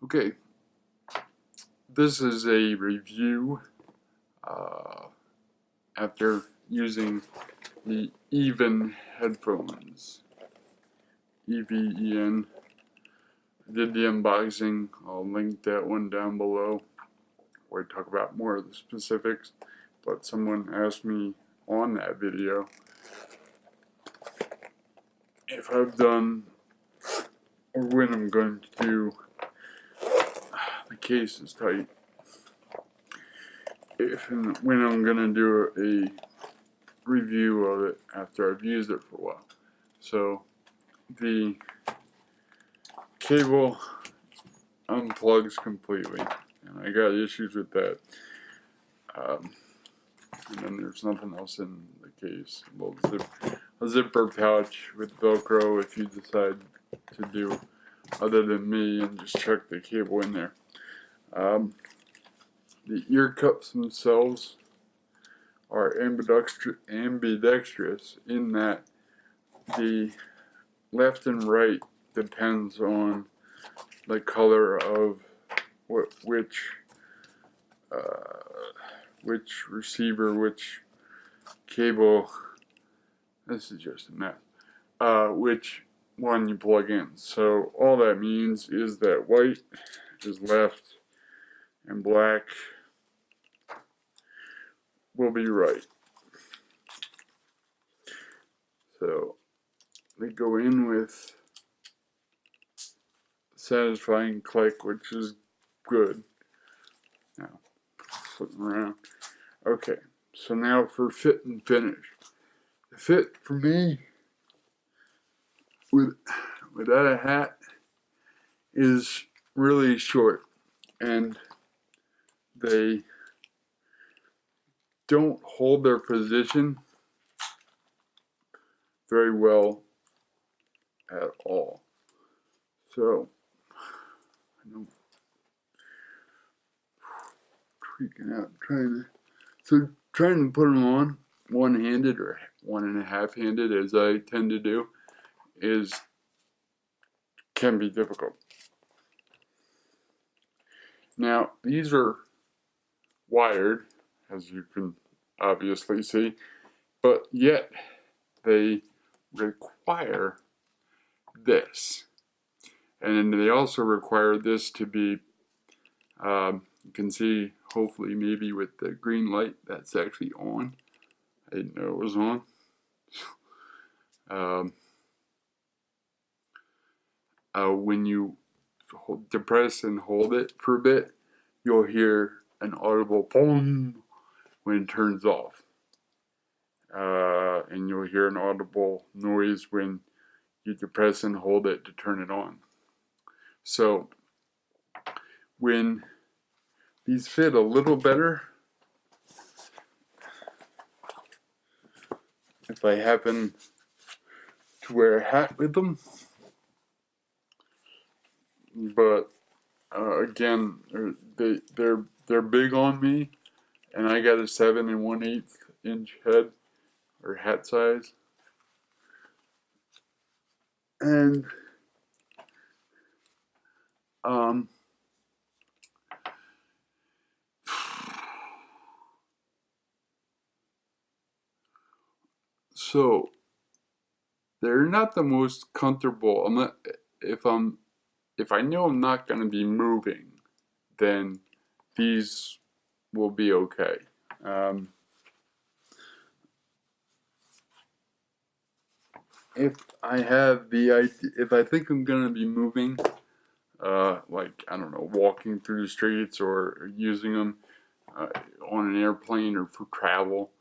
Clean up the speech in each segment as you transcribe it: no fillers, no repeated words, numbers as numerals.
Okay, this is a review after using the Even headphones. EVEN. I did the unboxing. I'll link that one down below where I talk about more of the specifics. But someone asked me on that video if I've done or when I'm going to do. The case is tight. If and when I'm gonna do a review of it after I've used it for a while. So the cable unplugs completely, and I got issues with that. And then there's nothing else in the case. Well, a zipper pouch with Velcro if you decide to do other than me and just chuck the cable in there. The ear cups themselves are ambidextrous in that the left and right depends on the color of which receiver, which cable. This is just a mess. Which one you plug in. So all that means is that white is left and black will be right. So they go in with satisfying click, which is good. Now, flipping around. Okay, so now for fit and finish. The fit for me without a hat is really short, and they don't hold their position very well at all. So I'm freaking out trying to put them on one-handed or 1.5-handed, as I tend to do, can be difficult. Now these are wired, as you can obviously see, but yet they require this, and they also require this to be you can see hopefully maybe with the green light that's actually on. I didn't know it was on. When you depress and hold it for a bit, you'll hear an audible boom when it turns off. And you'll hear an audible noise when you depress and hold it to turn it on. So when these fit a little better, if I happen to wear a hat with them, but again, they're big on me, and I got a 7 1/8 inch head or hat size, and so they're not the most comfortable. If I know I'm not going to be moving, then these will be okay. If I think I'm going to be moving, like, I don't know, walking through the streets or using them on an airplane or for travel,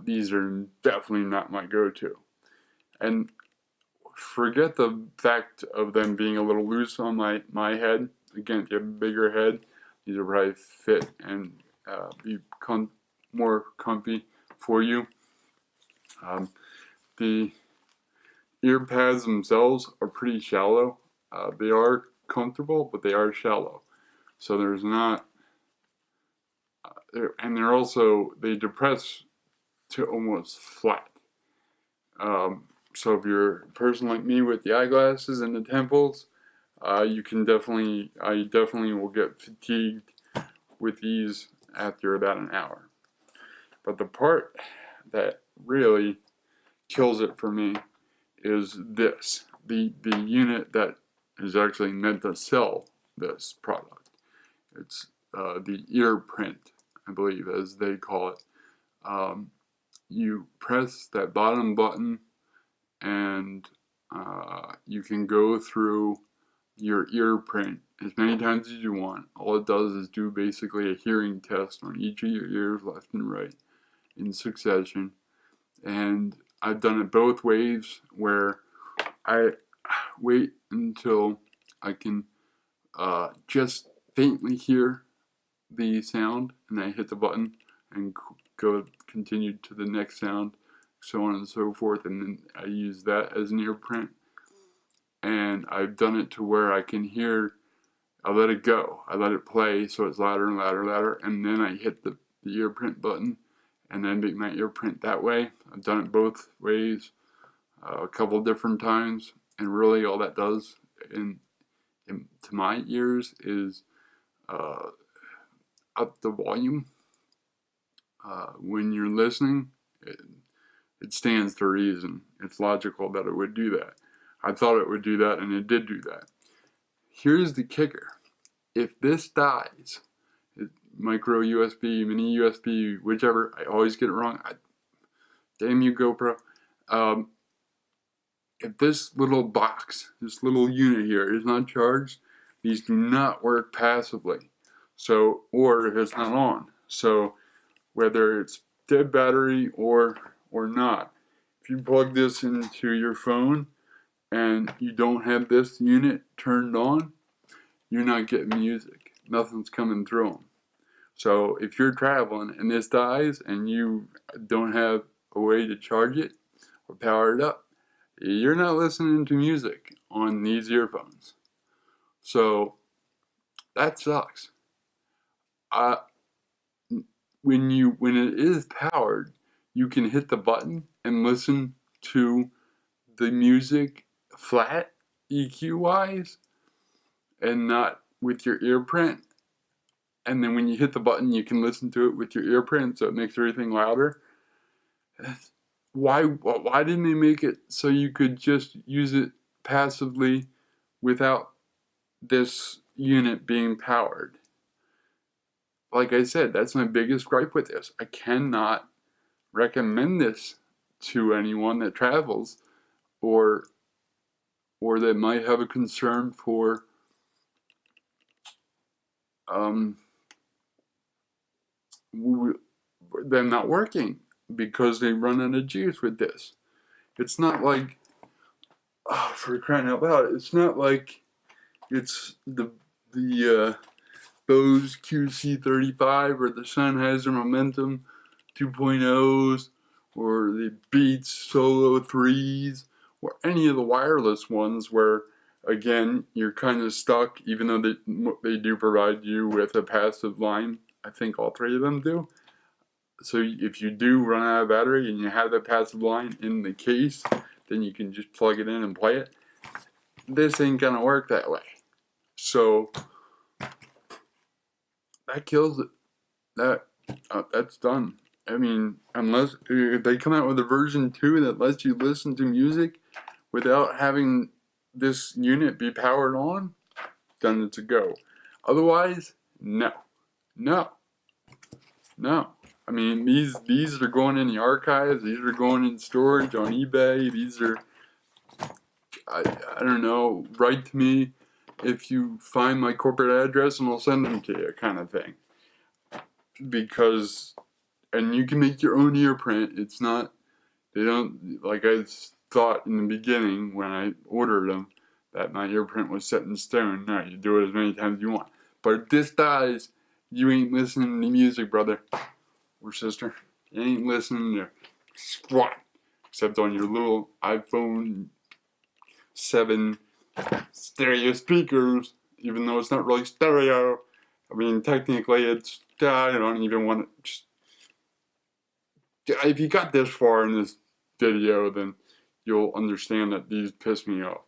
these are definitely not my go-to. And forget the fact of them being a little loose on my head. Again, if you have a bigger head, these will probably fit and be more comfy for you. The ear pads themselves are pretty shallow. They are comfortable, but they are shallow. So there's not, and they depress to almost flat. So if you're a person like me with the eyeglasses and the temples, I definitely will get fatigued with these after about an hour. But the part that really kills it for me is this. The unit that is actually meant to sell this product. It's the ear print, I believe, as they call it. You press that bottom button and you can go through your ear print as many times as you want. All it does is do basically a hearing test on each of your ears, left and right, in succession. And I've done it both ways, where I wait until I can just faintly hear the sound, and I hit the button and continue to the next sound, so on and so forth, and then I use that as an ear print. And I've done it to where I can hear, I let it go, I let it play so it's louder and louder and louder, and then I hit the ear print button and then make my ear print that way. I've done it both ways a couple different times, and really all that does to my ears is up the volume. When you're listening, it stands to reason. It's logical that it would do that. I thought it would do that, and it did do that. Here's the kicker. If this dies, micro USB, mini USB, whichever, I always get it wrong. Damn you, GoPro. If this little box, this little unit here is not charged, these do not work passively. So, or if it's not on. So, whether it's dead battery or not, if you plug this into your phone and you don't have this unit turned on, you're not getting music. Nothing's coming through them. So if you're traveling and this dies and you don't have a way to charge it or power it up, you're not listening to music on these earphones. So that sucks. When it is powered, you can hit the button and listen to the music flat, EQ wise, and not with your ear print. And then when you hit the button, you can listen to it with your ear print, so it makes everything louder. Why didn't they make it so you could just use it passively without this unit being powered? Like I said, that's my biggest gripe with this. I cannot recommend this to anyone that travels or that might have a concern for them not working because they run out of juice with this. It's not like, for crying out loud, it's not like it's the Bose QC35 or the Sennheiser Momentum 2.0s or the Beats Solo 3s or any of the wireless ones where, again, you're kind of stuck, even though they do provide you with a passive line. I think all three of them do. So if you do run out of battery and you have that passive line in the case, then you can just plug it in and play it. This ain't gonna work that way. So that kills it. That's done. I mean, unless they come out with a version 2 that lets you listen to music without having this unit be powered on, then it's a go. Otherwise, no. I mean, these are going in the archives. These are going in storage on eBay. These are, I don't know, write to me if you find my corporate address and I'll send them to you, kind of thing. Because, and you can make your own ear print. It's not, they don't, like I thought in the beginning when I ordered them, that my ear print was set in stone. No, you do it as many times as you want. But if this dies, you ain't listening to music, brother or sister. You ain't listening to squat, except on your little iPhone 7 stereo speakers, even though it's not really stereo. I mean, technically it's, I don't even want to, just, if you got this far in this video, then you'll understand that these piss me off.